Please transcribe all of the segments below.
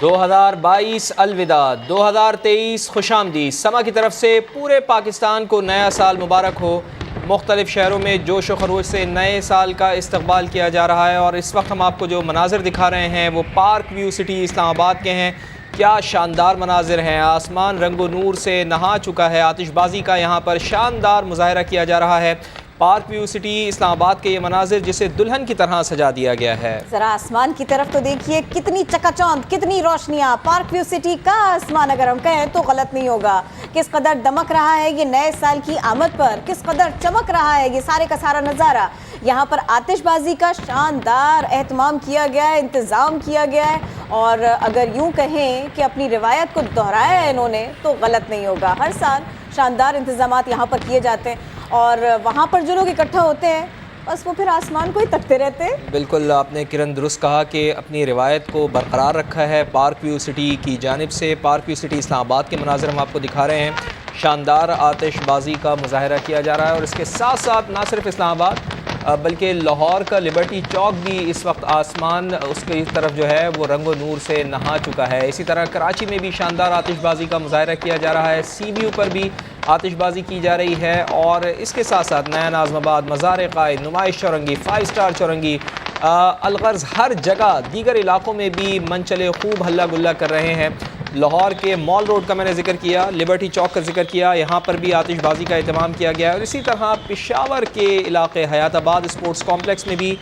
2022 अलविदा, 2023 खुशामदीद। समा की तरफ से पूरे पाकिस्तान को नया साल मुबारक हो। मुख्तलिफ शहरों में जोश व खरोश से नए साल का इस्तकबाल किया जा रहा है और इस वक्त हम आपको जो मनाजिर दिखा रहे हैं वो पार्क व्यू सिटी इस्लामाबाद के हैं। क्या शानदार मनाजिर हैं। आसमान रंगो नूर से नहा चुका है। आतिशबाजी का यहाँ पर शानदार मुजाहरा किया जा रहा है। पार्क व्यू सिटी इस्लामाबाद के ये मनाजिर जिसे दुल्हन की तरह सजा दिया गया है। जरा आसमान की तरफ तो देखिए, कितनी चकाचौंध, कितनी रोशनियाँ। पार्क व्यू सिटी का आसमान अगर हम कहें तो गलत नहीं होगा। किस कदर दमक रहा है ये नए साल की आमद पर, किस कदर चमक रहा है ये सारे का सारा नज़ारा। यहाँ पर आतिशबाजी का शानदार एहतमाम किया गया है, इंतज़ाम किया गया है और अगर यूँ कहें कि अपनी रिवायत को दोहराया है इन्होंने तो गलत नहीं होगा। हर साल शानदार इंतज़ामात यहाँ पर किए जाते हैं और वहाँ पर जो लोग इकट्ठा होते हैं बस वो फिर आसमान को ही तकते रहते हैं। बिल्कुल आपने किरण दुरुस्त कहा कि अपनी रिवायत को बरकरार रखा है पार्क व्यू सिटी की जानिब से। पार्क व्यू सिटी इस्लामाबाद के मनाज़िर हम आपको दिखा रहे हैं। शानदार आतिशबाजी का मुजाहरा किया जा रहा है और इसके साथ साथ ना सिर्फ इस्लामाबाद बल्कि लाहौर का लिबर्टी चौक भी इस वक्त आसमान उसकी तरफ जो है वो रंगो नूर से नहा चुका है। इसी तरह कराची में भी शानदार आतिशबाजी का मुजाहरा किया जा रहा है। CBU पर भी आतिशबाजी की जा रही है और इसके साथ साथ नया नाज़माबाद, मज़ार क़ाइद, नुमाइश चौरंगी, 5 स्टार चौरंगी, अलगर्ज़, हर जगह दीगर इलाकों में भी मनचले खूब हल्ला गुल्ला कर रहे हैं। लाहौर के मॉल रोड का मैंने जिक्र किया, लिबर्टी चौक का जिक्र किया, यहाँ पर भी आतिशबाजी का एहतमाम किया गया है। और इसी तरह पेशावर के इलाके हयाताबाद स्पोर्ट्स कॉम्प्लेक्स में भी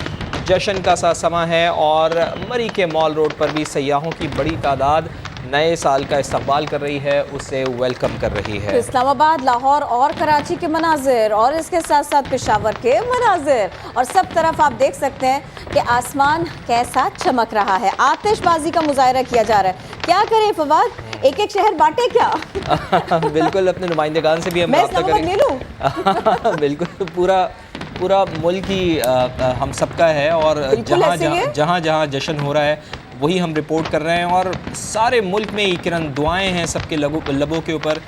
जश्न का सा समा है और मरी के मॉल रोड पर भी सयाहों की बड़ी तादाद नए साल का इस्तकबाल कर रही है, उसे वेलकम कर रही है। तो इस्लामाबाद, लाहौर और कराची के मनाजिर और इसके साथ साथ पेशावर के मनाजिर और सब तरफ आप देख सकते हैं कि आसमान कैसा चमक रहा है। आतिशबाजी का मुजाहरा किया जा रहा है। क्या करें फवाद, एक एक शहर बांटे क्या? बिल्कुल, अपने नुमाइंदगान से भी हम बात करें। बिल्कुल, पूरा मुल्क ही हम सबका है और जहाँ जहाँ जश्न हो रहा है वही हम रिपोर्ट कर रहे हैं। और सारे मुल्क में ही किरण दुआएं हैं सबके लबों के ऊपर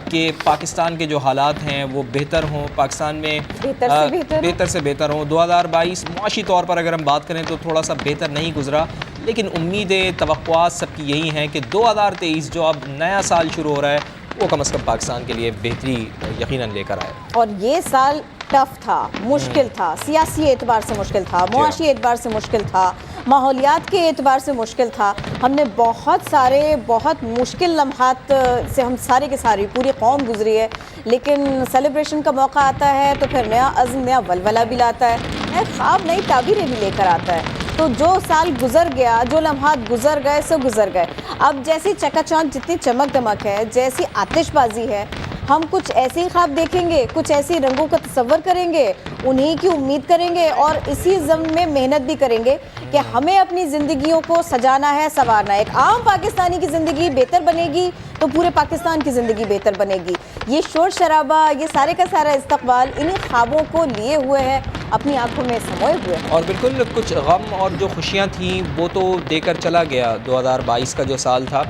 कि पाकिस्तान के जो हालात हैं वो बेहतर हों, पाकिस्तान में बेहतर से बेहतर हों। 2022 मुआशी तौर पर अगर हम बात करें तो थोड़ा सा बेहतर नहीं गुजरा, लेकिन उम्मीदें, तवक्कुआत सबकी यही हैं कि 2023 जो अब नया साल शुरू हो रहा है वो कम अज़ कम पाकिस्तान के लिए बेहतरी यकीनन लेकर आए। और ये साल टफ था, मुश्किल था, सियासी एतबार से मुश्किल था, मुआशी एतबार से मुश्किल था, माहौलियात के एतबार से मुश्किल था। हमने बहुत मुश्किल लम्हात से हम सारे के सारे पूरी कौम गुजरी है, लेकिन सेलिब्रेशन का मौका आता है तो फिर नया अज़्म, नया वलवला भी लाता है, नए ख्वाब, नई ताबीरें भी लेकर आता है। तो जो साल गुजर गया, जो लम्हात गुजर गए सो गुजर गए। अब जैसी चकाचौंध, जितनी चमक दमक है, जैसी आतिशबाजी है, हम कुछ ऐसे ही ख्वाब देखेंगे, कुछ ऐसी रंगों का तस्वर करेंगे, उन्हीं की उम्मीद करेंगे और इसी ज़म्न में मेहनत भी करेंगे कि हमें अपनी ज़िंदगियों को सजाना है, संवारना है। एक आम पाकिस्तानी की ज़िंदगी बेहतर बनेगी तो पूरे पाकिस्तान की ज़िंदगी बेहतर बनेगी। ये शोर शराबा, ये सारे का सारा इस्तकबाल इन्हीं ख्वाबों को लिए हुए है, अपनी आंखों में समोए हुए हैं। और बिल्कुल कुछ गम और जो खुशियाँ थीं वो तो देकर चला गया 2022 का जो साल था,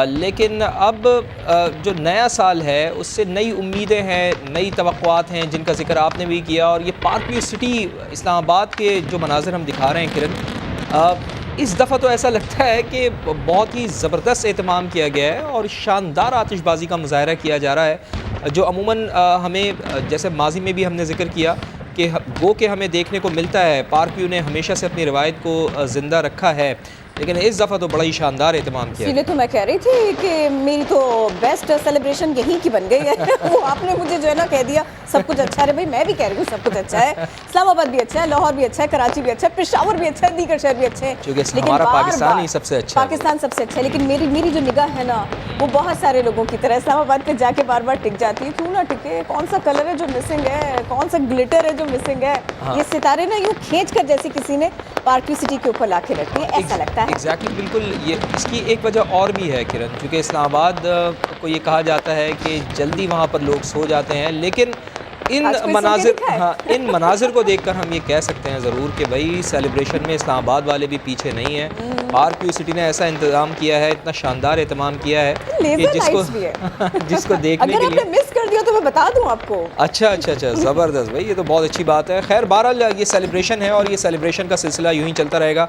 लेकिन अब जो नया साल है उससे नई उम्मीदें हैं, नई तवक्कुआत हैं जिनका जिक्र आपने भी किया। और ये पार्क व्यू सिटी इस्लामाबाद के जो मनाजिर हम दिखा रहे हैं किरण, इस दफ़ा तो ऐसा लगता है कि बहुत ही ज़बरदस्त एहतमाम किया गया है और शानदार आतिशबाजी का मुजाहरा किया जा रहा है जो अमूमन हमें, जैसे माजी में भी हमने जिक्र किया कि गो के हमें देखने को मिलता है। पार्क व्यू ने हमेशा से अपनी रिवायत को ज़िंदा रखा है, लेकिन इस दफ़ा तो बड़ा ही शानदार एहतमाम किया। इसलिए तो मैं कह रही थी कि मेरी तो बेस्ट सेलिब्रेशन यहीं की बन गई है। वो आपने मुझे जो है ना कह दिया सब कुछ अच्छा है। भाई मैं भी कह रही हूँ सब कुछ अच्छा है। इस्लामाबाद भी अच्छा है, लाहौर भी अच्छा है, कराची भी अच्छा है, पेशावर भी अच्छा है, दीगर शहर भी अच्छे हैं, लेकिन हमारा पाकिस्तान ही सबसे अच्छा है। पाकिस्तान सबसे अच्छा है। लेकिन मेरी जो निगाह है ना वो बहुत सारे लोगों की तरह इस्लामाबाद पे जाके बार बार टिक जाती है। क्यों ना टिके, कौन सा कलर है जो मिसिंग है, कौन सा ग्लिटर है जो मिसिंग है। ये सितारे ना यूँ खींच कर जैसे किसी ने पार्क व्यू सिटी के ऊपर ला के रखी है, ऐसा लगता है। एग्जैक्टली, बिल्कुल। ये इसकी एक वजह और भी है किरण, क्योंकि इस्लामाबाद को ये कहा जाता है कि जल्दी वहाँ पर लोग सो जाते हैं, लेकिन इन आज कोई मनाजिर, सो के दिखाए? हाँ, इन मनाजिर को देखकर हम ये कह सकते हैं ज़रूर कि भाई सेलिब्रेशन में इस्लामाबाद वाले भी पीछे नहीं हैं। पार्क व्यू सिटी ने ऐसा इंतज़ाम किया है, इतना शानदार एहतमाम किया है कि लेज़र जिसको लाइट्स भी है। जिसको देखने अगर के आपने लिए। मिस कर दिया तो मैं बता दूं आपको। अच्छा, ज़बरदस्त भाई, ये तो बहुत अच्छी बात है। खैर बहरहाल ये सेलिब्रेशन है और ये सेलिब्रेशन का सिलसिला यूँ ही चलता रहेगा।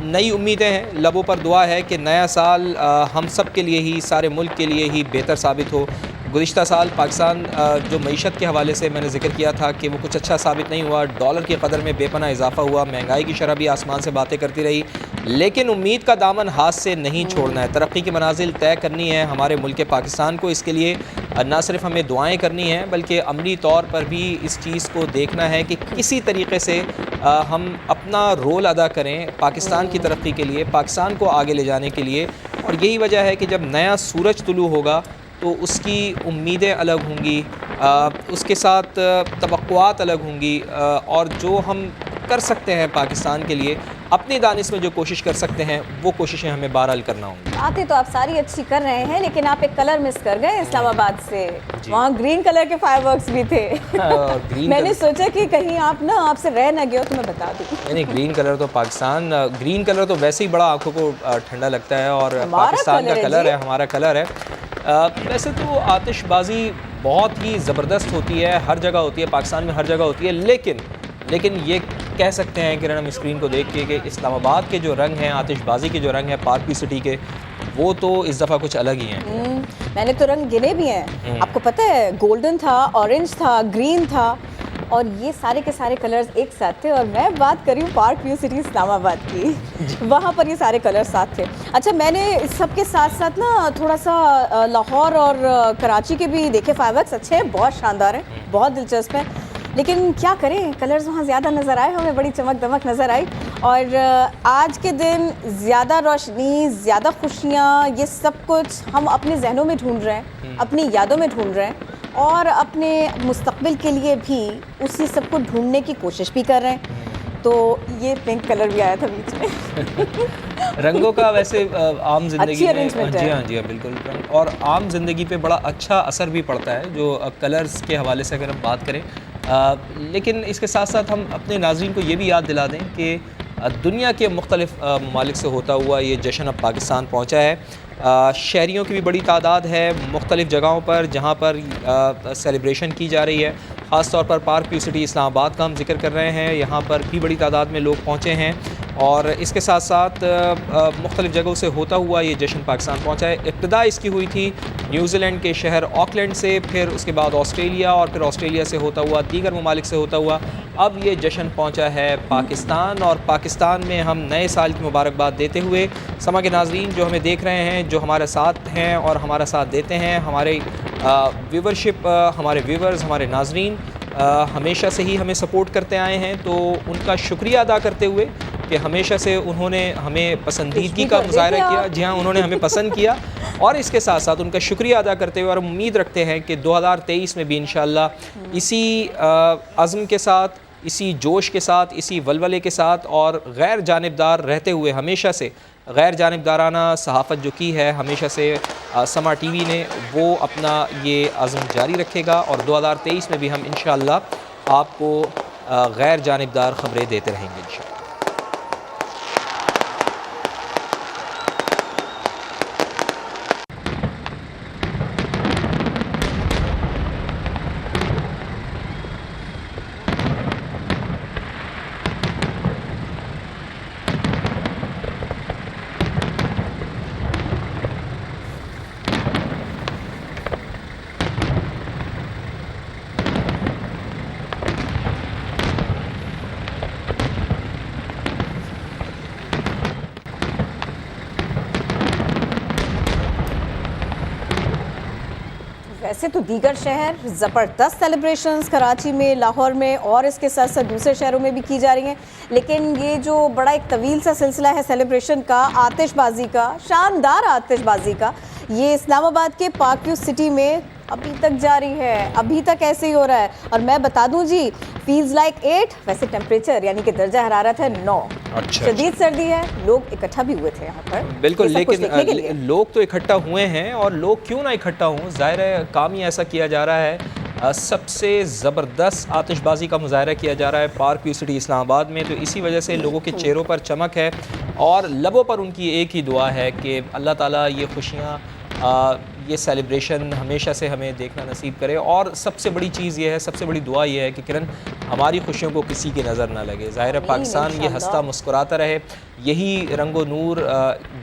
नई उम्मीदें हैं, लबों पर दुआ है कि नया साल हम सब के लिए ही, सारे मुल्क के लिए ही बेहतर साबित हो। गुज़िश्ता साल पाकिस्तान जो मईशत के हवाले से मैंने ज़िक्र किया था कि वो कुछ अच्छा साबित नहीं हुआ। डॉलर की कदर में बेपनाह इजाफा हुआ, महंगाई की शरह भी आसमान से बातें करती रही, लेकिन उम्मीद का दामन हाथ से नहीं छोड़ना है। तरक्की की मनाजिल तय करनी है हमारे मुल्क पाकिस्तान को। इसके लिए ना सिर्फ हमें दुआएं करनी हैं बल्कि अमली तौर पर भी इस चीज़ को देखना है कि किसी तरीके से हम अपना रोल अदा करें पाकिस्तान की तरक्की के लिए, पाकिस्तान को आगे ले जाने के लिए। और यही वजह है कि जब नया सूरज तुलू होगा तो उसकी उम्मीदें अलग होंगी, उसके साथ तवक्कुआत अलग होंगी, और जो हम कर सकते हैं पाकिस्तान के लिए अपनी दानिश में जो कोशिश कर सकते हैं वो कोशिशें हमें बहरहाल करना होंगी। बातें तो आप सारी अच्छी कर रहे हैं, लेकिन आप एक कलर मिस कर गए इस्लामाबाद से। वहाँ ग्रीन कलर के फायरवर्क्स भी थे। ग्रीन मैंने सोचा कि कहीं आप ना आपसे रह ना गए हो तो मैं बता दूँ। नहीं, ग्रीन कलर तो पाकिस्तान, ग्रीन कलर तो वैसे ही बड़ा आंखों को ठंडा लगता है और पाकिस्तान का कलर है, हमारा कलर है। वैसे तो आतिशबाजी बहुत ही ज़बरदस्त होती है, हर जगह होती है, पाकिस्तान में हर जगह होती है, लेकिन ये कह सकते हैं कि हम स्क्रीन को देख के कि इस्लामाबाद के जो रंग हैं, आतिशबाजी के जो रंग हैं पार्क व्यू सिटी के, वो तो इस दफ़ा कुछ अलग ही हैं। मैंने तो रंग गिने भी हैं। आपको पता है, गोल्डन था, ऑरेंज था, ग्रीन था, और ये सारे के सारे कलर्स एक साथ थे। और मैं बात कर रही हूँ पार्क व्यू सिटी इस्लामाबाद की, वहाँ पर ये सारे कलर्स साथ थे। अच्छा, मैंने सबके साथ साथ ना थोड़ा सा लाहौर और कराची के भी देखे फायरवर्क्स, अच्छे हैं, बहुत शानदार हैं, बहुत दिलचस्प हैं। लेकिन क्या करें, कलर्स वहाँ ज़्यादा नज़र आए, हमें बड़ी चमक दमक नज़र आई। और आज के दिन ज़्यादा रोशनी, ज़्यादा खुशियाँ, ये सब कुछ हम अपने जहनों में ढूंढ रहे हैं, अपनी यादों में ढूंढ रहे हैं, और अपने मुस्तकबिल के लिए भी उसी सब को ढूंढने की कोशिश भी कर रहे हैं। तो ये पिंक कलर भी आया था बीच में। रंगों का वैसे आम जिंदगी में, जी हाँ बिल्कुल, और आम जिंदगी पे बड़ा अच्छा असर भी पड़ता है जो कलर्स के हवाले से अगर हम बात करें। लेकिन इसके साथ साथ हम अपने नाज़रीन को ये भी याद दिला दें कि दुनिया के मुख्तलिफ ममालिक से होता हुआ ये जश्न अब पाकिस्तान पहुँचा है। शहरियों की भी बड़ी तादाद है मुख्तलिफ़ जगहों पर जहाँ पर सेलिब्रेशन की जा रही है। ख़ास तौर पर पार्क व्यू सिटी इस्लामाबाद का हम जिक्र कर रहे हैं, यहाँ पर भी बड़ी तादाद में लोग पहुँचे हैं। और इसके साथ साथ मुख्तलिफ़ जगहों से होता हुआ ये जश्न पाकिस्तान पहुँचा है। इब्तिदा इसकी हुई थी न्यूज़ीलैंड के शहर ऑकलैंड से, फिर उसके बाद ऑस्ट्रेलिया, और फिर ऑस्ट्रेलिया से होता हुआ दीगर ममालिक से होता हुआ अब ये जश्न पहुँचा है पाकिस्तान। और पाकिस्तान में हम नए साल की मुबारकबाद देते हुए समा के नाज़रीन जो हमें देख रहे हैं, जो हमारे साथ हैं और हमारा साथ देते हैं, हमारे व्यूवरशिप, हमारे व्यूवर्स, हमारे नाज़रीन हमेशा से ही हमें सपोर्ट करते आए हैं, तो उनका शुक्रिया अदा करते हुए कि हमेशा से उन्होंने हमें पसंदीदगी का मुज़ाहरा किया। जी हाँ, उन्होंने हमें पसंद किया, और इसके साथ साथ उनका शुक्रिया अदा करते हुए और उम्मीद रखते हैं कि 2023 में भी इंशाअल्लाह इसी अज़्म के साथ, इसी जोश के साथ, इसी वलवले के साथ और गैर जानिबदार रहते हुए, हमेशा से गैर जानिबदाराना सहाफ़त जो की है हमेशा से समा टीवी ने, वो अपना ये अज़्म जारी रखेगा। और 2023 में भी हम इंशाअल्लाह आपको गैर जानिबदार ख़बरें देते रहेंगे इंशाअल्लाह। वैसे तो दीगर शहर ज़बरदस्त सेलिब्रेशंस कराची में, लाहौर में और इसके साथ साथ दूसरे शहरों में भी की जा रही हैं, लेकिन ये जो बड़ा एक तवील सा सिलसिला है सेलिब्रेशन का, आतिशबाजी का, शानदार आतिशबाजी का, ये इस्लामाबाद के पार्क व्यू सिटी में अभी तक जारी है, अभी तक ऐसे ही हो रहा है। और मैं बता दूं जी, फील्स लाइक 8, वैसे टेम्परेचर यानी कि दर्जा हरारत है 9। अच्छा, शदीद सर्दी है, लोग इकट्ठा भी हुए थे यहाँ पर। बिल्कुल, लेकिन लोग तो इकट्ठा हुए हैं, और लोग क्यों ना इकट्ठा हों, ज़ाहिर है काम ही ऐसा किया जा रहा है सबसे ज़बरदस्त आतिशबाज़ी का मुज़ाहरा किया जा रहा है पार्क व्यू सिटी इस्लामाबाद में। तो इसी वजह से लोगों के चेहरों पर चमक है और लबों पर उनकी एक ही दुआ है कि अल्लाह ताला ये खुशियाँ, ये सेलिब्रेशन हमेशा से हमें देखना नसीब करे। और सबसे बड़ी चीज़ ये है, सबसे बड़ी दुआ ये है कि किरण, हमारी खुशियों को किसी की नज़र ना लगे। ज़ाहिर है पाकिस्तान ये हंसता मुस्कुराता रहे, यही रंगो नूर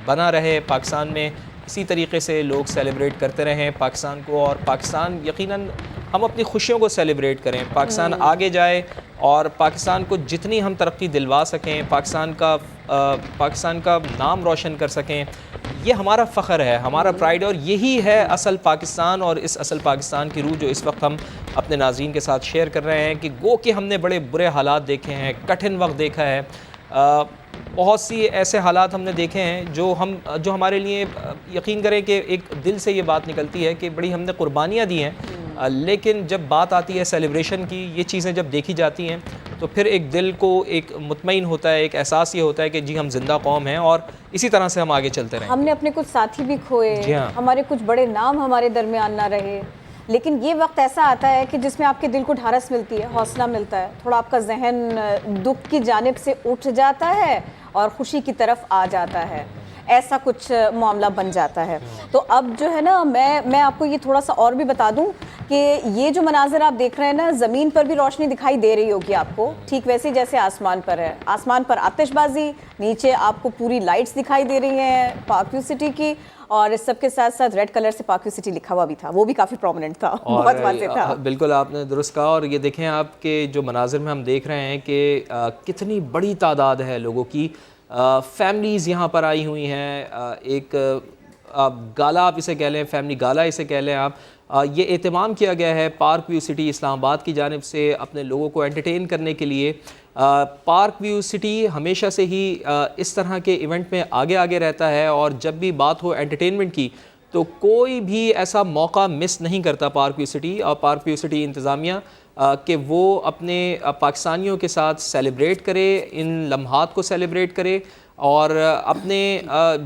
बना रहे पाकिस्तान में, इसी तरीके से लोग सेलिब्रेट करते रहें पाकिस्तान को। और पाकिस्तान यकीनन हम अपनी खुशियों को सेलिब्रेट करें, पाकिस्तान आगे जाए और पाकिस्तान को जितनी हम तरक्की दिलवा सकें, पाकिस्तान का नाम रोशन कर सकें, ये हमारा फ़ख्र है, हमारा प्राइड। और यही है असल पाकिस्तान। और इस असल पाकिस्तान की रूह जो इस वक्त हम अपने नाज़रीन के साथ शेयर कर रहे हैं कि गो कि हमने बड़े बुरे हालात देखे हैं, कठिन वक्त देखा है, बहुत सी ऐसे हालात हमने देखे हैं जो हमारे लिए, यकीन करें कि एक दिल से ये बात निकलती है कि बड़ी हमने कुर्बानियाँ दी हैं, लेकिन जब बात आती है सेलिब्रेशन की, ये चीज़ें जब देखी जाती हैं तो फिर एक दिल को एक मुतमईन होता है, एक एहसास ये होता है कि जी हम जिंदा कौम हैं और इसी तरह से हम आगे चलते रहें। हमने अपने कुछ साथी भी खोए, हाँ। हमारे कुछ बड़े नाम हमारे दरमियान ना रहे, लेकिन ये वक्त ऐसा आता है कि जिसमें आपके दिल को ढारस मिलती है, हौसला मिलता है, थोड़ा आपका जहन दुख की जानिब से उठ जाता है और खुशी की तरफ आ जाता है, ऐसा कुछ मामला बन जाता है। तो अब जो है ना, मैं आपको ये थोड़ा सा और भी बता दूं कि ये जो मनाज़र आप देख रहे हैं ना, ज़मीन पर भी रोशनी दिखाई दे रही होगी आपको, ठीक वैसे जैसे आसमान पर है। आसमान पर आतिशबाजी, नीचे आपको पूरी लाइट्स दिखाई दे रही हैं पार्क व्यू सिटी की, और इस सब के साथ साथ रेड कलर से पार्क व्यू सिटी लिखा हुआ भी था, वो भी काफ़ी प्रोमिनेंट था, बहुत वाज़ेह था। बिल्कुल आपने दुरुस्त कहा। और ये देखें आपके जो मनाज़र में हम देख रहे हैं कि कितनी बड़ी तादाद है लोगों की, फैमिलीज़ यहाँ पर आई हुई हैं, एक गाला आप इसे कह लें, फैमिली गाला इसे कह लें आप। ये एहतमाम किया गया है पार्क व्यू सिटी इस्लामाबाद की जानिब से अपने लोगों को एंटरटेन करने के लिए। पार्क व्यू सिटी हमेशा से ही इस तरह के इवेंट में आगे आगे रहता है और जब भी बात हो एंटरटेनमेंट की तो कोई भी ऐसा मौका मिस नहीं करता पार्क व्यू सिटी और पार्क व्यू सिटी इंतज़ामिया कि वो अपने पाकिस्तानियों के साथ सेलिब्रेट करे, इन लम्हात को सेलिब्रेट करे और अपने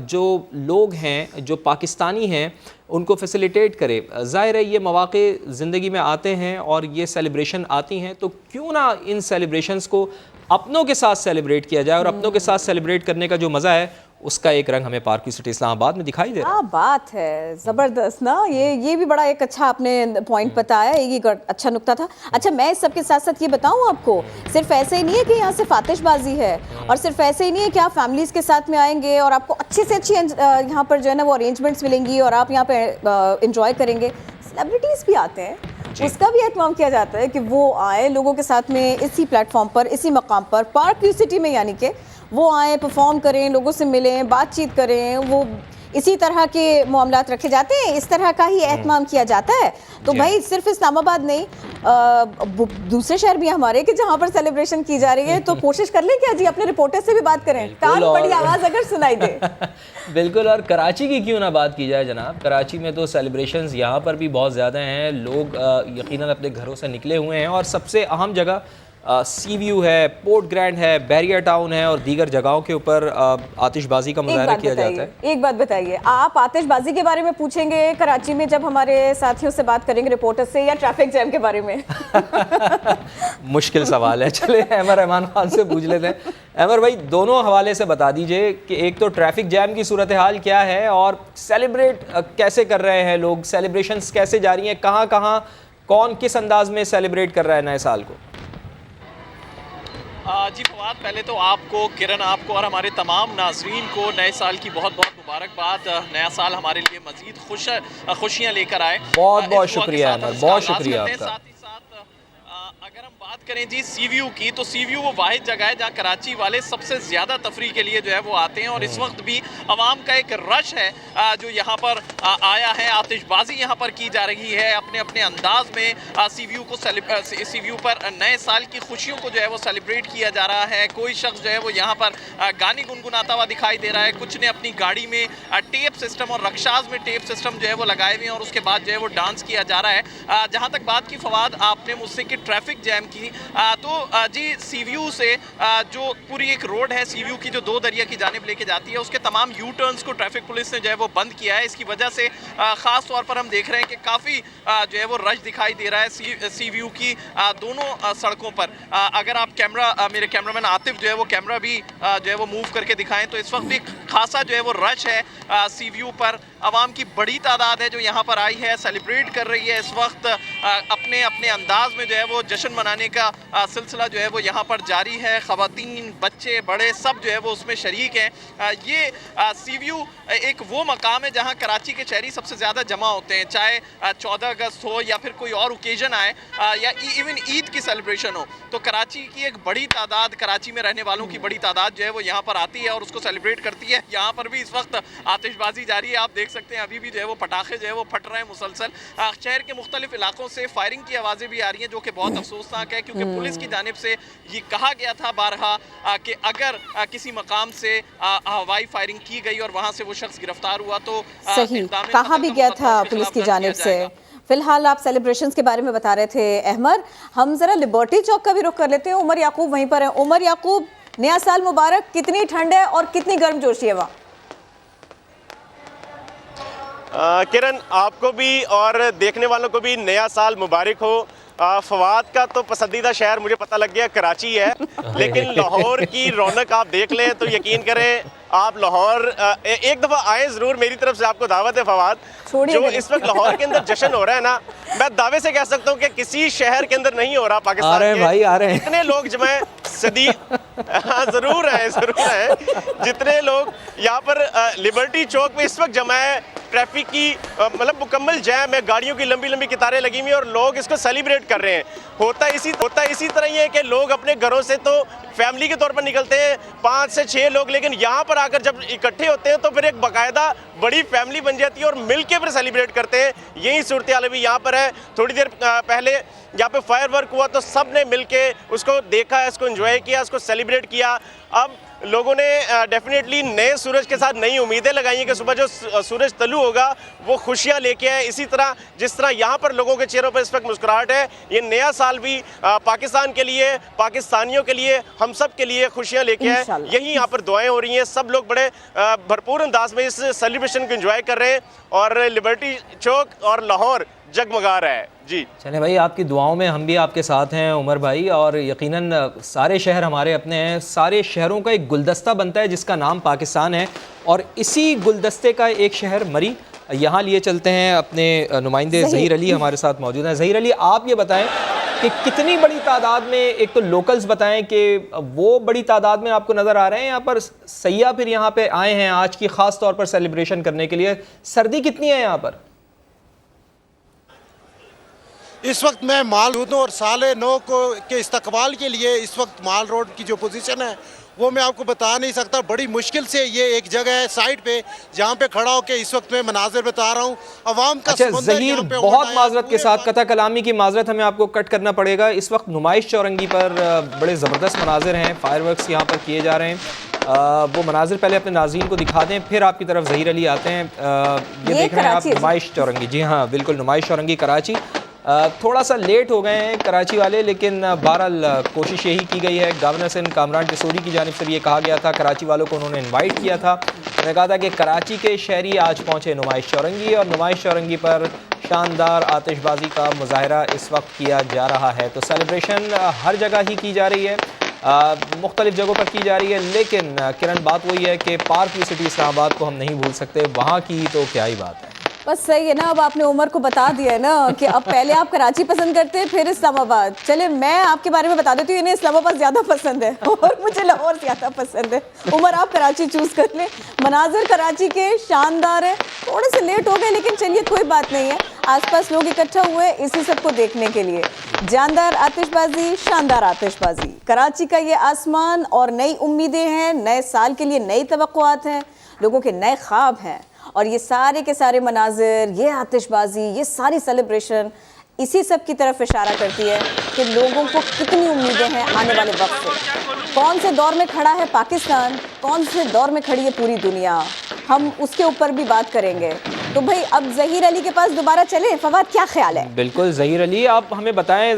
जो लोग हैं, जो पाकिस्तानी हैं, उनको फैसिलिटेट करे। ज़ाहिर है ये मौक़े ज़िंदगी में आते हैं और ये सेलिब्रेशन आती हैं, तो क्यों ना इन सेलिब्रेशंस को अपनों के साथ सेलिब्रेट किया जाए। और अपनों के साथ सेलिब्रेट करने का जो मज़ा है उसका एक रंग हमें पार्क व्यू सिटी इस्लामाबाद में दिखाई दे रहा है। बात है ज़बरदस्त ना, ये भी बड़ा एक अच्छा आपने पॉइंट बताया, एक अच्छा नुक्ता था। अच्छा, मैं इस सब के साथ साथ ये बताऊं आपको, सिर्फ ऐसे ही नहीं है कि यहाँ सिर्फ आतिशबाजी है और सिर्फ ऐसे ही नहीं है कि आप फैमिलीज़ के साथ में आएंगे और आपको अच्छी से अच्छी यहाँ पर जो है ना वो अरेंजमेंट्स मिलेंगी और आप यहाँ पे इंजॉय करेंगे। सेलिब्रिटीज़ भी आते हैं, उसका भी एहतमाम किया जाता है कि वो आए लोगों के साथ में इसी प्लेटफॉर्म पर, इसी मकाम पर, पार्क व्यू सिटी में, यानी कि वो आए, परफॉर्म करें, लोगों से मिलें, बातचीत करें। वो इसी तरह के मामलात रखे जाते हैं, इस तरह का ही एहतमाम किया जाता है। तो भाई सिर्फ इस्लामाबाद नहीं, दूसरे शहर भी हमारे कि जहाँ पर सेलिब्रेशन की जा रही है, तो कोशिश कर लें कि जी अपने रिपोर्टर से भी बात करें, कान पड़ी आवाज़ अगर सुनाई दे। बिल्कुल। और कराची की क्यों ना बात की जाए जनाब, कराची में तो सेलिब्रेशंस यहाँ पर भी बहुत ज़्यादा हैं, लोग यकीनन अपने घरों से निकले हुए हैं और सबसे अहम जगह सी व्यू है, पोर्ट ग्रैंड है, बैरियर टाउन है और दीगर जगहों के ऊपर आतिशबाजी का मुज़ाहरा किया जाता है। एक बात बताइए, आप आतिशबाजी के बारे में पूछेंगे कराची में जब हमारे साथियों से बात करेंगे रिपोर्टर से, या ट्रैफिक जैम के बारे में? मुश्किल सवाल है, चले अहमर रहमान खान से पूछ लेते हैं। अहमर भाई, दोनों हवाले से बता दीजिए कि एक तो ट्रैफिक जैम की सूरत हाल क्या है और सेलिब्रेट कैसे कर रहे हैं लोग, सेलिब्रेशंस कैसे जारी हैं, कहाँ कहाँ कौन किस अंदाज में सेलिब्रेट कर रहा है नए साल को? जी फवाद, पहले तो आपको, किरण, आपको और हमारे तमाम नाजरीन को नए साल की बहुत बहुत मुबारकबाद। नया साल हमारे लिए मज़ीद खुशियाँ लेकर आए। बहुत बहुत शुक्रिया अहमद, बहुत शुक्रिया आपका। साथ ही साथ अगर हम बात करें जी सी व्यू की, तो सी व्यू वो वाहिद जगह है जहाँ कराची वाले सबसे ज़्यादा तफरी के लिए जो है वो आते हैं और इस वक्त भी आवाम का एक रश है जो यहाँ पर आया है। आतिशबाजी यहाँ पर की जा रही है अपने अपने अंदाज में। सी व्यू पर नए साल की खुशियों को जो है वो सेलिब्रेट किया जा रहा है। कोई शख्स जो है वो यहाँ पर गाने गुनगुनाता हुआ दिखाई दे रहा है, कुछ ने अपनी गाड़ी में टेप सिस्टम और रक्शाज में टेप सिस्टम जो है वो लगाए हुए हैं और उसके बाद जो है वो डांस किया जा रहा है। जहाँ तक बात की फवाद आपने मुझसे कि ट्रैफिक ट्रैफिक जैम की। जी सीव्यू से जो पूरी एक रोड है सीव्यू की जो दो दरिया की जानिब लेके जाती है, उसके तमाम यू टर्न्स को ट्रैफिक पुलिस ने जो है वो बंद किया है। इसकी वजह से ख़ास तौर पर हम देख रहे हैं कि काफ़ी जो है वो रश दिखाई दे रहा है सीव्यू की दोनों सड़कों पर। अगर आप मेरे कैमरामैन आतिफ जो है वो कैमरा भी जो है वो मूव करके दिखाएं तो इस वक्त भी खासा जो है वो रश है सीव्यू पर। आवाम की बड़ी तादाद है जो यहाँ पर आई है, सेलिब्रेट कर रही है इस वक्त अपने अपने अंदाज में जो है वो जश्न मनाने का सिलसिला जो है वो यहाँ पर जारी है। ख़वातीन, बच्चे, बड़े सब जो है वो उसमें शरीक हैं। ये सीव्यू एक वो मकाम है जहाँ कराची के शहरी सबसे ज़्यादा जमा होते हैं, चाहे 14 अगस्त हो या फिर कोई और ओकेजन आए या इवन ईद की सेलिब्रेशन हो, तो कराची की एक बड़ी तादाद, कराची में रहने वालों की बड़ी तादाद जो है वो यहाँ पर आती है और उसको सेलिब्रेट करती है। यहाँ पर भी इस वक्त आतिशबाजी जारी है, आप देख सकते हैं अभी भी जो है वो पटाखे जो है वो फट रहे हैं मुसलसल। शहर के मुख्तलिफ इलाकों से फायरिंग की आवाज़ें भी आ रही हैं जो कि बहुत अफसोसनाक है, क्योंकि पुलिस की जानिब से ये कहा गया था बारहा कि अगर किसी मकाम से हवाई फायरिंग की गई और वहाँ से वो शख्स गिरफ्तार हुआ तो सही कहा भी गया था पुलिस की जानिब से। फिलहाल आप सेलिब्रेशंस के बारे में बता रहे थे अहमद, हम जरा लिबर्टी चौक का भी रुख कर लेते हैं। उमर याकूब वहीं पर है। उमर याकूब, नया साल मुबारक। कितनी ठंड है और कितनी गर्मजोशी है वहाँ? किरण, आपको भी और देखने वालों को भी नया साल मुबारक हो। फवाद का तो पसंदीदा शहर मुझे पता लग गया कराची है, लेकिन लाहौर की रौनक आप देख लें तो यकीन करें आप लाहौर एक दफ़ा आए ज़रूर। मेरी तरफ से आपको दावत है फवाद। जो इस वक्त लाहौर के अंदर जश्न हो रहा है ना, मैं दावे से कह सकता हूँ कि किसी शहर के अंदर नहीं हो रहा पाकिस्तान आ रहे हैं भाई, आ रहे हैं। इतने लोग जमाए सदी हाँ ज़रूर है। जितने लोग यहाँ पर लिबर्टी चौक में इस वक्त जमाए, ट्रैफिक की मतलब मुकम्मल जैम है, गाड़ियों की लंबी लंबी कतारें लगी हुई और लोग इसको सेलिब्रेट कर रहे हैं। होता इसी तरह ही है कि लोग अपने घरों से तो फैमिली के तौर पर निकलते हैं 5 से 6 लोग, लेकिन यहाँ पर आकर जब इकट्ठे होते हैं तो फिर एक बाकायदा बड़ी फैमिली बन जाती है और मिलके फिर सेलिब्रेट करते हैं। यही सूरत हाल भी यहाँ पर है। थोड़ी देर पहले यहाँ पे फायर वर्क हुआ तो सब ने मिलके उसको देखा, इसको एंजॉय किया, उसको सेलिब्रेट किया। अब लोगों ने डेफिनेटली नए सूरज के साथ नई उम्मीदें लगाई हैं कि सुबह जो सूरज तलू होगा वो खुशियाँ लेके आए। इसी तरह जिस तरह यहाँ पर लोगों के चेहरों पर इस वक्त मुस्कुराहट है, ये नया साल भी पाकिस्तान के लिए, पाकिस्तानियों के लिए, हम सब के लिए खुशियाँ लेके आए। यही यहाँ पर दुआएं हो रही हैं। सब लोग बड़े भरपूर अंदाज में इस सेलिब्रेशन को एंजॉय कर रहे हैं और लिबर्टी चौक और लाहौर जगमगा रहा है। जी चलें भाई, आपकी दुआओं में हम भी आपके साथ हैं उमर भाई, और यकीनन सारे शहर हमारे अपने हैं। सारे शहरों का एक गुलदस्ता बनता है जिसका नाम पाकिस्तान है, और इसी गुलदस्ते का एक शहर मरी। यहाँ लिए चलते हैं अपने नुमाइंदे ज़हीर अली हमारे साथ मौजूद हैं। ज़हीर अली, आप ये बताएं कि कितनी बड़ी तादाद में, एक तो लोकल्स बताएं कि वो बड़ी तादाद में आपको नज़र आ रहे हैं यहाँ पर सयाह फिर यहाँ पे आए हैं आज की ख़ास तौर पर सेलिब्रेशन करने के लिए। सर्दी कितनी है यहाँ पर? इस वक्त मैं माल हूँ और साले 9 के इस्तकबाल के लिए इस वक्त माल रोड की जो पोजीशन है वो मैं आपको बता नहीं सकता। बड़ी मुश्किल से ये एक जगह है साइड पे जहाँ पे खड़ा होकर इस वक्त मैं मनाजिर बता रहा हूँ। अवाम का ज़हीर, बहुत माजरत के साथ, कथा कलामी की माजरत हमें आपको कट करना पड़ेगा। इस वक्त नुमाइश चौरंगी पर बड़े ज़बरदस्त मनाजिर हैं, फायरवर्क्स यहाँ पर किए जा रहे हैं। वो मनाजिर पहले अपने नाज़रीन को दिखा दें, फिर आपकी तरफ ज़हीर अली आते हैं। ये देख रहे हैं आप नुमाइश चौरंगी। जी हाँ बिल्कुल, नुमाइश चौरंगी कराची। थोड़ा सा लेट हो गए हैं कराची वाले, लेकिन बहरहाल कोशिश यही की गई है। गवर्नर सिंध कामरान टिसोरी की जानिब से भी ये कहा गया था, कराची वालों को उन्होंने इनवाइट किया था। उन्होंने कहा था कि कराची के शहरी आज पहुँचे नुमाइश चौरंगी, और नुमाइश चौरंगी पर शानदार आतिशबाजी का मुजाहरा इस वक्त किया जा रहा है। तो सेलिब्रेशन हर जगह ही की जा रही है, मुख्तलिफ जगहों पर की जा रही है, लेकिन किरण बात वही है कि पार्क व्यू सिटी इस्लामाबाद को हम नहीं भूल सकते। वहाँ की तो क्या ही बात है। बस सही है ना, अब आपने उमर को बता दिया है ना कि अब पहले आप कराची पसंद करते हैं फिर इस्लामाबाद। चले मैं आपके बारे में बता देती हूँ, इन्हें इस्लामाबाद ज़्यादा पसंद है और मुझे लाहौर ज़्यादा पसंद है। उमर आप कराची चूज़ कर लें। मनाजिर कराची के शानदार है, थोड़े से लेट हो गए लेकिन चलिए कोई बात नहीं है। आसपास लोग इकट्ठा हुए इसी सब को देखने के लिए। जानदार आतिशबाजी, शानदार आतिशबाजी, कराची का ये आसमान, और नई उम्मीदें हैं, नए साल के लिए नई तवक्कुआत हैं, लोगों के नए ख्वाब हैं, और ये सारे के सारे मनाजिर, ये आतिशबाजी, ये सारी सेलिब्रेशन इसी सब की तरफ इशारा करती है कि लोगों को कितनी उम्मीदें हैं आने वाले वक्त से। कौन से दौर में खड़ा है पाकिस्तान, कौन से दौर में खड़ी है पूरी दुनिया, हम उसके ऊपर भी बात करेंगे। तो भाई अब ज़हीर अली के पास दोबारा चले, फवाद क्या ख्याल है? बिल्कुल ज़हीर अली, आप हमें बताएं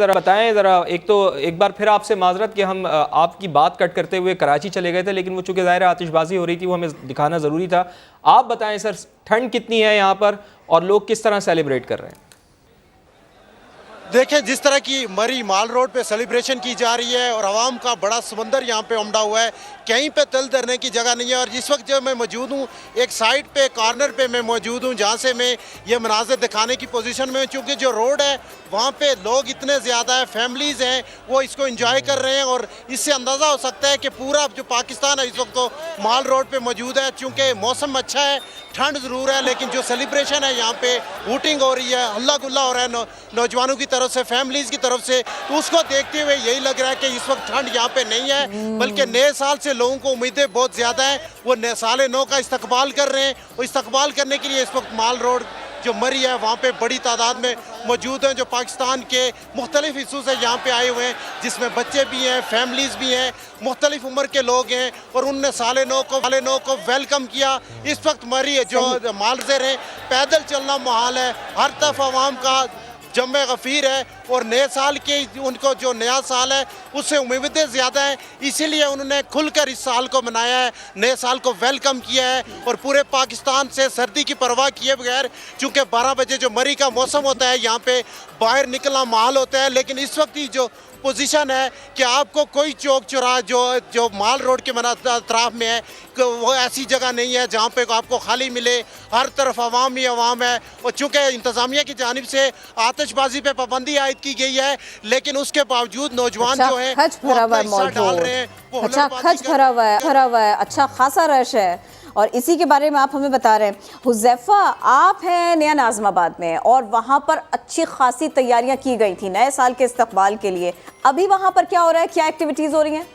ज़रा। एक बार फिर आपसे माजरत कि हम आपकी बात कट करते हुए कराची चले गए थे, लेकिन वो चूँकि ज़ाहिर आतिशबाजी हो रही थी, वो हमें दिखाना ज़रूरी था। आप बताएं सर, ठंड कितनी है यहाँ पर और लोग किस तरह सेलिब्रेट कर रहे हैं? देखें, जिस तरह की मरी माल रोड पे सेलिब्रेशन की जा रही है और आवाम का बड़ा समंदर यहाँ पे उमड़ा हुआ है, कहीं पे तिल धरने की जगह नहीं है। और इस वक्त जो मैं मौजूद हूँ, एक साइड पे कॉर्नर पे मैं मौजूद हूँ, जहाँ से मैं ये मनाज़िर दिखाने की पोजीशन में हूँ। चूँकि जो रोड है वहाँ पे लोग इतने ज़्यादा है, फैमिलीज़ हैं, वो इसको इंजॉय कर रहे हैं। और इससे अंदाज़ा हो सकता है कि पूरा जो पाकिस्तान है इस वक्त तो माल रोड पे मौजूद है। चूँकि मौसम अच्छा है, ठंड ज़रूर है, लेकिन जो सेलिब्रेशन है यहाँ पे वोटिंग हो रही है, हल्ला गुल्ला हो रहा है नौजवानों की तरफ से, फैमिलीज़ की तरफ से, तो उसको देखते हुए यही लग रहा है कि इस वक्त ठंड यहाँ पे नहीं है, बल्कि नए साल से लोगों को उम्मीदें बहुत ज़्यादा हैं। वो साल नौ का इस्तकबाल कर रहे हैं। और इस्तकबाल करने के लिए इस वक्त माल रोड जो मरी है वहाँ पे बड़ी तादाद में मौजूद हैं, जो पाकिस्तान के मुख्तलिफ हिस्सों से यहाँ पे आए हुए हैं, जिसमें बच्चे भी हैं, फैमिलीज़ भी हैं, मुख्तलिफ उम्र के लोग हैं। और उनने साल नौ को वेलकम किया। इस वक्त मरी जो मालज़र हैं, पैदल चलना मुहाल है, हर तरफ आवाम का जम्मे गफ़ीर है। और नए साल के उनको जो नया साल है उससे उम्मीदें ज़्यादा हैं, इसीलिए उन्होंने खुलकर इस साल को मनाया है, नए साल को वेलकम किया है। और पूरे पाकिस्तान से सर्दी की परवाह किए बगैर, चूँकि 12 बजे जो मरी का मौसम होता है यहाँ पे बाहर निकलना माहौल होता है। लेकिन इस वक्त की जो पोजीशन है कि आपको कोई चौक चौराहा जो माल रोड के अतराफ में है, वो ऐसी जगह नहीं है जहाँ पे आपको खाली मिले, हर तरफ आवाम ही आवाम है। और चूँकि इंतज़ामिया की जानिब से आतिशबाजी पे पाबंदी आयद की गई है, लेकिन उसके बावजूद नौजवान जो है खच भरा हुआ है, अच्छा खच भरा हुआ है, अच्छा खासा रश है। और इसी के बारे में आप हमें बता रहे हैं। हुज़ैफा, आप हैं नया नाज़िमाबाद में और वहाँ पर अच्छी खासी तैयारियां की गई थी नए साल के इस्तकबाल के लिए। अभी वहाँ पर क्या हो रहा है, क्या एक्टिविटीज़ हो रही हैं?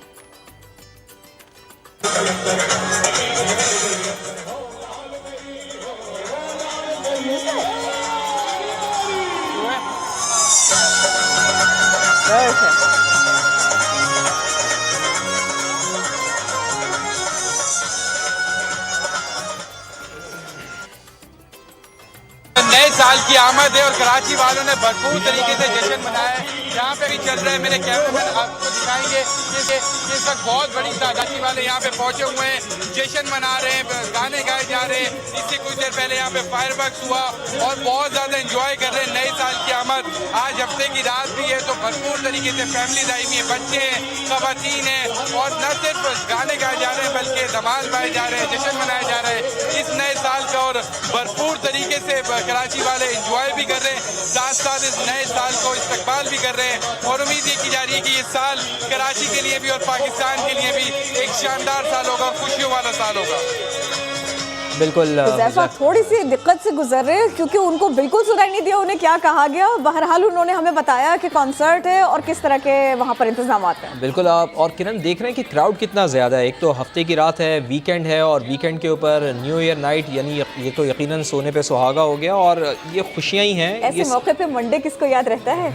नए साल की आमद है और कराची वालों ने भरपूर तरीके से जश्न मनाया है। यहाँ पे भी चल रहा है, मेरे कैमरामैन आपको दिखाएंगे कि इस वक्त बहुत बड़ी तादाद वाले यहाँ पे पहुंचे हुए हैं, जश्न मना रहे हैं, गाने गाए जा रहे हैं। इससे कुछ देर पहले यहाँ पे फायरवर्क्स हुआ और बहुत ज़्यादा इंजॉय कर रहे हैं नए साल की आमद। आज हफ्ते की रात भी है तो भरपूर तरीके से फैमिलीज आई हुई है, बच्चे हैं, खवातीन हैं, और न सिर्फ गाने गाए जा रहे हैं बल्कि धमाल गाए जा रहे हैं, जश्न मनाया जा रहा है इस नए साल का। और भरपूर तरीके से कराची वाले इंजॉय भी कर रहे हैं, साथ साथ इस नए साल को इस्तकबाल भी कर रहे हैं। और उम्मीद ये की जा रही है कि ये साल कराची के लिए भी और पाकिस्तान के लिए भी एक शानदार साल होगा, खुशियों वाला साल होगा। बिल्कुल, थोड़ी सी दिक्कत से गुजर रहे हैं क्योंकि उनको बिल्कुल सुनाई नहीं दिया उन्हें क्या कहा गया। बहरहाल उन्होंने हमें बताया कि कॉन्सर्ट है और किस तरह के वहाँ पर इंतजाम हैं। बिल्कुल, आप और किरण देख रहे हैं कि क्राउड कितना ज़्यादा है। एक तो हफ्ते की रात है, वीकेंड है, और वीकेंड के ऊपर न्यू ईयर नाइट, यानी ये तो यकीनन सोने पे सुहागा हो गया। और ये खुशियाँ ही हैं। ऐसे मौके पे मंडे किसको याद रहता है?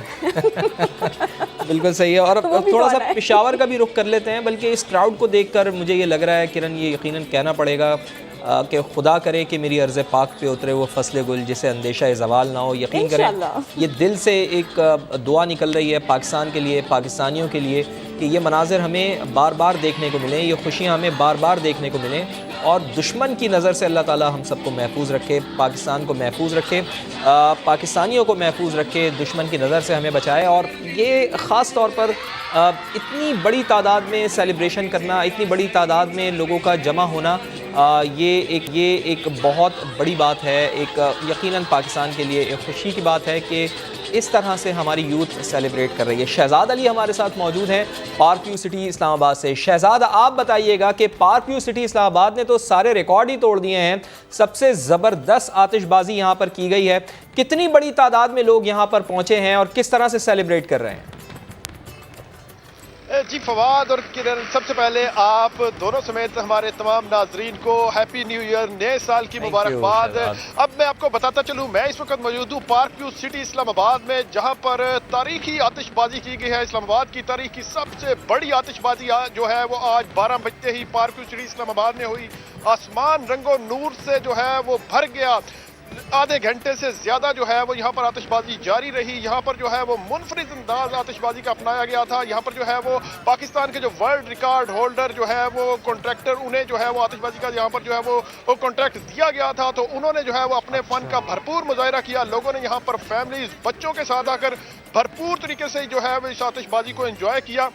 बिल्कुल सही है। और अब थोड़ा सा पेशावर का भी रुख कर लेते हैं। बल्कि इस क्राउड को देखकर मुझे ये लग रहा है किरण, ये यकीनन कहना पड़ेगा कि खुदा करे कि मेरी अर्ज़ पाक पे उतरे वो फसल गुल जिसे अंदेशा ज़वाल ना हो। यकीन करें, ये दिल से एक दुआ निकल रही है पाकिस्तान के लिए, पाकिस्तानियों के लिए, कि ये मनाजिर हमें बार बार देखने को मिलें, ये खुशियाँ हमें बार बार देखने को मिलें। और दुश्मन की नज़र से अल्लाह ताला हम सबको महफूज रखे, पाकिस्तान को महफूज रखे, पाकिस्तानियों को महफूज रखे, दुश्मन की नज़र से हमें बचाए। और ये ख़ास तौर पर इतनी बड़ी तादाद में सेलिब्रेशन करना, इतनी बड़ी तादाद में लोगों का जमा होना, ये एक बहुत बड़ी बात है। एक यकीनन पाकिस्तान के लिए एक खुशी की बात है कि इस तरह से हमारी यूथ सेलिब्रेट कर रही है। शहजाद अली हमारे साथ मौजूद हैं पार्क व्यू सिटी इस्लामाबाद से। शहजाद, आप बताइएगा कि पार्क व्यू सिटी इस्लामाबाद ने तो सारे रिकॉर्ड ही तोड़ दिए हैं, सबसे ज़बरदस्त आतिशबाजी यहाँ पर की गई है। कितनी बड़ी तादाद में लोग यहाँ पर पहुँचे हैं और किस तरह से सेलिब्रेट कर रहे हैं? जी फवाद और किरण, सबसे पहले आप दोनों समेत हमारे तमाम नाजरीन को हैप्पी न्यू ईयर, नए साल की मुबारकबाद। अब मैं आपको बताता चलूं, मैं इस वक्त मौजूद हूँ पार्क व्यू सिटी इस्लामाबाद में, जहां पर तारीखी आतिशबाजी की गई है। इस्लामाबाद की तारीख की सबसे बड़ी आतिशबाजी जो है वो आज 12 बजते ही पार्क व्यू सिटी इस्लामाबाद में हुई। आसमान रंगो नूर से जो है वो भर गया। आधे घंटे से ज़्यादा जो है वो यहाँ पर आतिशबाजी जारी रही। यहाँ पर जो है वो मुनफरिद अंदाज आतिशबाजी का अपनाया गया था। यहाँ पर जो है वो पाकिस्तान के जो वर्ल्ड रिकॉर्ड होल्डर जो है वो कॉन्ट्रैक्टर, उन्हें जो है वो आतिशबाजी का यहाँ पर जो है वो कॉन्ट्रैक्ट दिया गया था, तो उन्होंने जो है वो अपने फ़न का भरपूर मुजाहिरा किया। लोगों ने यहाँ पर फैमिलीज बच्चों के साथ आकर भरपूर तरीके से जो है वो इस आतिशबाजी को एंजॉय किया।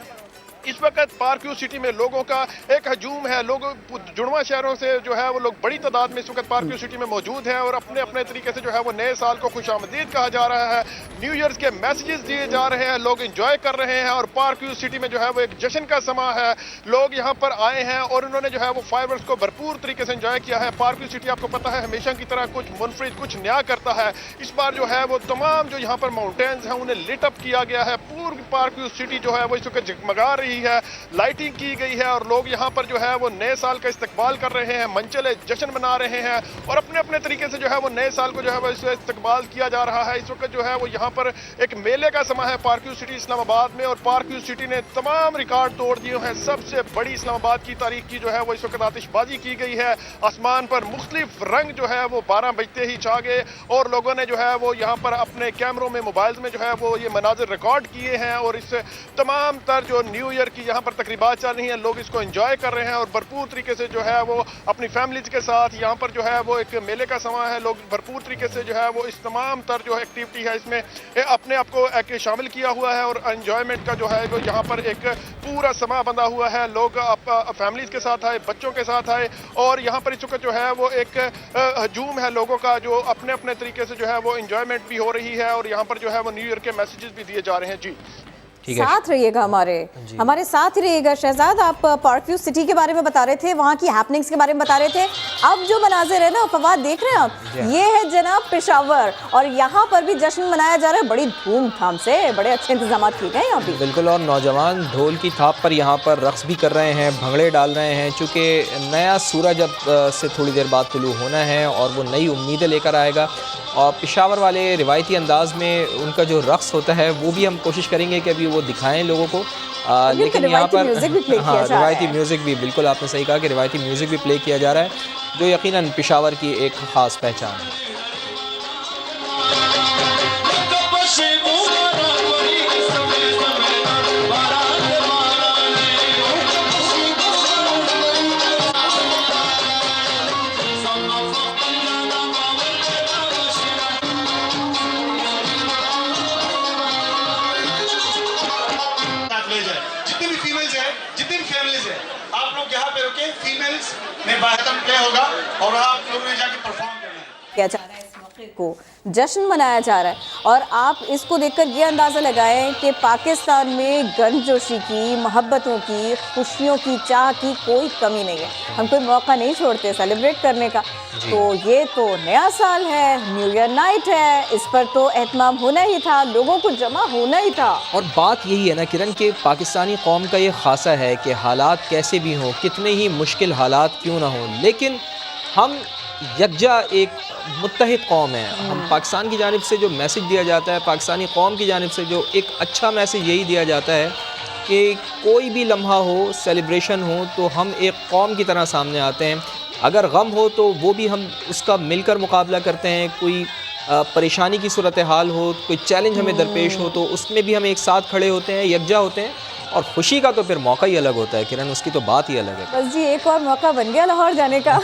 इस वक्त पार्क व्यू सिटी में लोगों का एक हजूम है। लोग जुड़वा शहरों से जो है वो लोग बड़ी तादाद में इस वक्त पार्क व्यू सिटी में मौजूद हैं और अपने अपने तरीके से जो है वो नए साल को खुशामदीद कहा जा रहा है। न्यू ईयर्स के मैसेजेस दिए जा रहे हैं, लोग एंजॉय कर रहे हैं और पार्क व्यू सिटी में जो है वो एक जश्न का समा है। लोग यहाँ पर आए हैं और उन्होंने जो है वो फायरवर्क्स को भरपूर तरीके से एंजॉय किया है। पार्क व्यू सिटी आपको पता है हमेशा की तरह कुछ मुनफरिद, कुछ नया करता है। इस बार जो है वो तमाम जो यहाँ पर माउंटेन्स हैं उन्हें लिट अप किया गया है। पूरी पार्क व्यू सिटी जो है वो इस वक्त जगमगा रही है, लाइटिंग की गई है और लोग यहाँ पर जो है वो नए साल का इस्तकबाल कर रहे हैं, मंचले जश्न मना रहे हैं और अपने अपने तरीके से जो है वो नए साल को जो है वो इस्तकबाल किया जा रहा है। इस वक्त जो है वो यहाँ पर एक मेले का समा है पार्क व्यू सिटी इस्लामाबाद में और पार्क व्यू सिटी ने तमाम रिकॉर्ड तोड़ दिए हैं। सबसे बड़ी इस्लामाबाद की तारीख की जो है वो इस वक्त आतिशबाजी की गई है। आसमान पर मुख्तलिफ रंग जो है वो 12 बजते ही छा गए और लोगों ने जो है वो यहाँ पर अपने कैमरों में, मोबाइल्स में जो है वो ये मनाजिर रिकॉर्ड किए हैं और इस तमाम तर जो न्यू ईयर की यहाँ पर तकरीबात चल रही है, लोग इसको एंजॉय कर रहे हैं और भरपूर तरीके से जो है वो अपनी फैमिलीज के साथ यहाँ पर जो है वो एक मेले का समा है। लोग भरपूर तरीके से जो है वो इस तमाम तर जो एक्टिविटी है इसमें अपने आप को एक शामिल किया हुआ है और एंजॉयमेंट का जो है वो यहाँ पर एक पूरा समा बंधा हुआ है। लोग फैमिलीज के साथ आए, बच्चों के साथ आए और यहाँ पर इस वक्त जो है वो एक हजूम है लोगों का जो अपने अपने तरीके से जो है वो एंजॉयमेंट भी हो रही है और यहाँ पर जो है वो न्यू ईयर के मैसेजेस भी दिए जा रहे हैं। जी साथ रहिएगा, हमारे साथ ही रहिएगा। शहजाद, आप पार्क व्यू सिटी के बारे में बता रहे थे, वहाँ की हैपनिंग्स के बारे में बता रहे थे। अब जो मनाजिर है ना फवाद, देख रहे हैं आप, ये है जनाब पेशावर और यहाँ पर भी जश्न मनाया जा रहा है बड़ी धूमधाम से। बड़े अच्छे इंतजाम किए गए यहाँ भी। बिल्कुल, और नौजवान ढोल की थाप पर यहाँ पर रक्स भी कर रहे हैं, भंगड़े डाल रहे हैं, चूँकि नया सूरज अब से थोड़ी देर बाद तुलू होना है और वो नई उम्मीदें लेकर आएगा। और पेशावर वाले रिवायती अंदाज में उनका जो रक्स होता है वो भी हम कोशिश करेंगे कि अभी वो दिखाएं लोगों को। लेकिन यहाँ पर रिवायती म्यूज़िक भी, बिल्कुल आपने सही कहा कि रिवायती म्यूज़िक भी प्ले किया जा रहा है जो यकीनन पेशावर की एक ख़ास पहचान है। में बाहतम प्ले होगा और आप लोगों ने जाके परफॉर्म करना है। किया जा रहा है, इस मौके को जश्न मनाया जा रहा है और आप इसको देखकर ये अंदाज़ा लगाएं कि पाकिस्तान में गर्मजोशी की, मोहब्बतों की, खुशियों की, चाह की कोई कमी नहीं है। हम कोई मौका नहीं छोड़ते सेलिब्रेट करने का। तो ये तो नया साल है, न्यू ईयर नाइट है, इस पर तो एहतमाम होना ही था, लोगों को जमा होना ही था। और बात यही है ना किरण के पाकिस्तानी कौम का ये खासा है कि हालात कैसे भी हों, कितने ही मुश्किल हालात क्यों ना हों, लेकिन हम यकजा एक मुत्तहिद कौम है। हम पाकिस्तान की जानिब से जो मैसेज दिया जाता है, पाकिस्तानी कौम की जानिब से जो एक अच्छा मैसेज यही दिया जाता है कि कोई भी लम्हा हो, सेलिब्रेशन हो, तो हम एक कौम की तरह सामने आते हैं। अगर गम हो तो वो भी हम उसका मिलकर मुकाबला करते हैं। कोई परेशानी की सूरत हाल हो, कोई चैलेंज हमें दरपेश हो तो उसमें भी हम एक साथ खड़े होते हैं, यकजा होते हैं। और खुशी का तो फिर मौका ही अलग होता है किरण, उसकी तो बात ही अलग है। बस जी, एक और मौका बन गया लाहौर जाने का।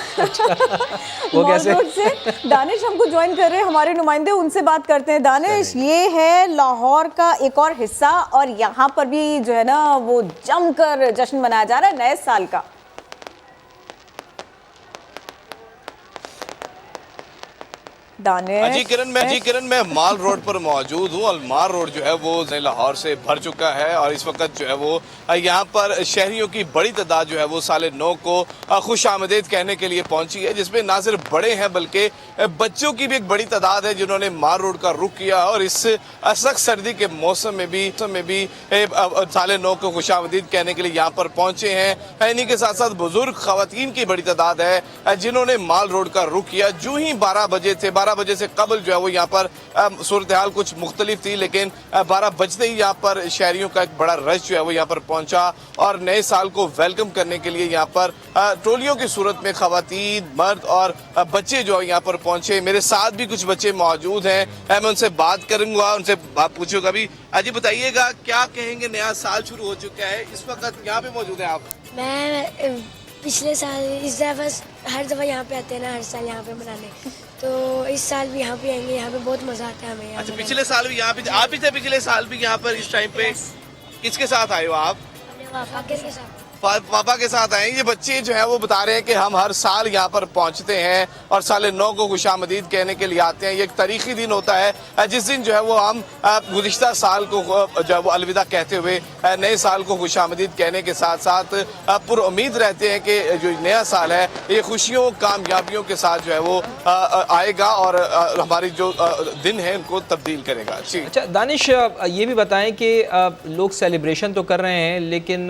वो कैसे? से दानिश हमको ज्वाइन कर रहे हैं, हमारे नुमाइंदे, उनसे बात करते हैं। दानिश, ये है लाहौर का एक और हिस्सा और यहाँ पर भी जो है ना वो जमकर जश्न मनाया जा रहा है नए साल का। जी किरण, मैं माल रोड पर मौजूद हूँ और माल रोड जो है वो लाहौर से भर चुका है और इस वक्त जो है वो यहाँ पर शहरियों की बड़ी तादाद जो है वो साले नौ को खुश आमदेद कहने के लिए पहुंची है, जिसमें ना सिर्फ बड़े हैं बल्कि बच्चों की भी एक बड़ी तादाद है जिन्होंने माल रोड का रुख किया और इस सख्त सर्दी के मौसम में भी साले नौ को खुश आमदीद कहने के लिए यहाँ पर पहुंचे हैं। इन्हीं के साथ साथ बुजुर्ग खवातीन की बड़ी तादाद है जिन्होंने माल रोड का रुख किया। जो ही 12 बजे थे, 12 12 बजे से कबल जो है वो यहाँ पर सूरत हाल कुछ मुख्तलिफ थी, लेकिन 12 बजते ही यहाँ पर शहरियों का एक बड़ा रश जो है वो यहाँ पर पहुंचा और नए साल को वेलकम करने के लिए यहाँ पर ट्रोलियों की सूरत में खवातीन, मर्द और बच्चे जो है यहाँ पर पहुंचे। मेरे साथ भी कुछ बच्चे मौजूद हैं, मैं उनसे बात करूंगा, उनसे बात पूछूंगा भी। अजी बताइएगा, क्या कहेंगे, नया साल शुरू हो चुका है, इस वक्त यहाँ पे मौजूद है आप? मैं पिछले साल इस दफ़ा हर दफ़ा यहाँ पे आते हैं ना, हर साल यहाँ पे मनाने, तो इस साल भी यहाँ पे आएंगे। यहाँ पे बहुत मज़ा आता है हमें। अच्छा, पिछले साल भी यहाँ पे आप भी थे? पिछले साल भी यहाँ पर इस टाइम पे किसके साथ आए हो आप? पापा के साथ। पापा के साथ आए। ये बच्चे जो है वो बता रहे हैं कि हम हर साल यहाँ पर पहुँचते हैं और साल नौ को खुशामदीद कहने के लिए आते हैं। ये एक तारीखी दिन होता है जिस दिन जो है वो हम गुज़िश्ता साल को जो है वो अलविदा कहते हुए नए साल को खुशामदीद कहने के साथ साथ पुरुम्मीद रहते हैं कि जो नया साल है ये खुशियों कामयाबियों के साथ जो है वो आएगा और हमारी जो दिन है उनको तब्दील करेगा। अच्छा दानिश, ये भी बताएं कि लोग सेलिब्रेशन तो कर रहे हैं, लेकिन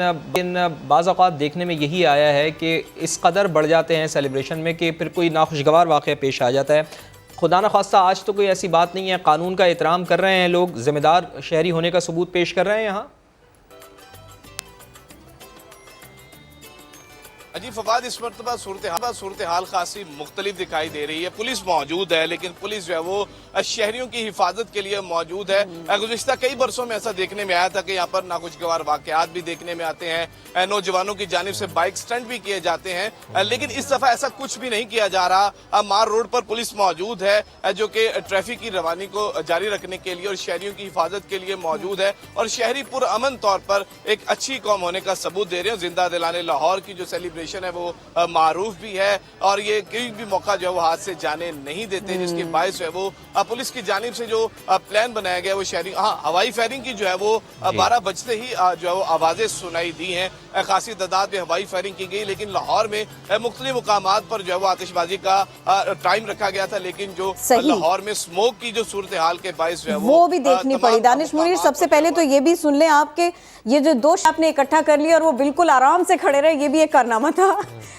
बाज़ औक़ात देखने में यही आया है कि इस कदर बढ़ जाते हैं सेलिब्रेशन में कि फिर कोई नाखुशगवार वाक़या पेश आ जाता है। खुदा न खास्ता आज तो कोई ऐसी बात नहीं है, कानून का एहतराम कर रहे हैं लोग, ज़िम्मेदार शहरी होने का सबूत पेश कर रहे हैं यहाँ। अजी फवाद, इस मरतबा सूरत हाल खासी मुख्तलिफ दिखाई दे रही है। पुलिस मौजूद है, लेकिन पुलिस जो है वो शहरियों की हिफाजत के लिए मौजूद है। गुज़िश्ता कई बरसों में ऐसा देखने में आया था कि यहाँ पर नाखुशगवार वाक़यात भी देखने में आते हैं, नौजवानों की जानिब से बाइक स्टंट भी किए जाते हैं, लेकिन इस दफ़ा ऐसा कुछ भी नहीं किया जा रहा। मार रोड पर पुलिस मौजूद है जो कि ट्रैफिक की रवानी को जारी रखने के लिए और शहरियों की हिफाजत के लिए मौजूद है और शहरी पुरअमन तौर पर एक अच्छी कौम होने का सबूत दे रहे हैं। जिंदा दिलाने लाहौर की जो सेलिब्रेशन है वो मारूफ भी है और ये कोई भी मौका जो है वो हाथ से जाने नहीं देते, जिसके बायस जो है वो पुलिस की जानिब से जो प्लान बनाया गया वो शहरी हवाई फायरिंग की जो है वो 12 बजते ही जो है वो आवाजें सुनाई दी हैं। खासी तादाद में हवाई फायरिंग की गई, लेकिन लाहौर में मुख्तलिफ मुकामात पर जो है वो आतिशबाजी का टाइम रखा गया था, लेकिन जो लाहौर में स्मोक की जो सूरत हाल के बायस जो है वो भी देखनी पड़ी। दानिश मुनीर, सबसे पहले तो ये भी सुन लें आपके ये जो दो आपने इकट्ठा कर लिया और वो बिल्कुल आराम से खड़े रहे, ये भी एक कारनामा था।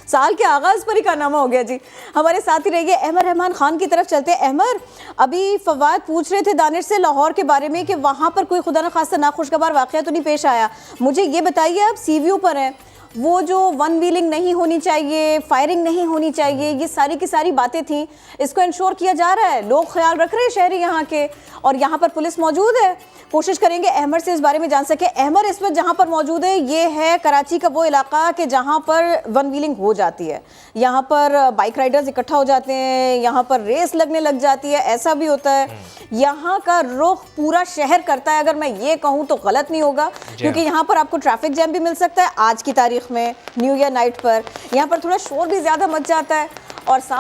साल के आगाज पर ही कारनामा हो गया जी। हमारे साथ ही रहिए, अहमर रहमान खान की तरफ चलते हैं। अहमर, अभी फवाद पूछ रहे थे दानिश से लाहौर के बारे में कि वहाँ पर कोई खुदा न खास्ता नाखुशगवार वाक़या तो नहीं पेश आया। मुझे ये बताइए, आप सी व्यू पर हैं, वो जो वन व्हीलिंग नहीं होनी चाहिए, फायरिंग नहीं होनी चाहिए, ये सारी की सारी बातें थी, इसको इंश्योर किया जा रहा है? लोग ख्याल रख रहे हैं शहरी यहाँ के, और यहाँ पर पुलिस मौजूद है? कोशिश करेंगे अहमर से इस बारे में जान सके। अहमर, इस वक्त जहाँ पर मौजूद है ये है कराची का वो इलाका कि जहाँ पर वन व्हीलिंग हो जाती है, यहाँ पर बाइक राइडर्स इकट्ठा हो जाते हैं, यहाँ पर रेस लगने लग जाती है, ऐसा भी होता है। यहाँ का रुख पूरा शहर करता है, अगर मैं ये कहूँ तो गलत नहीं होगा, क्योंकि यहाँ पर आपको ट्रैफिक जैम भी मिल सकता है आज की तारीख में, न्यू ईयर नाइट पर यहाँ पर थोड़ा शोर भी ज़्यादा मच जाता है और सामने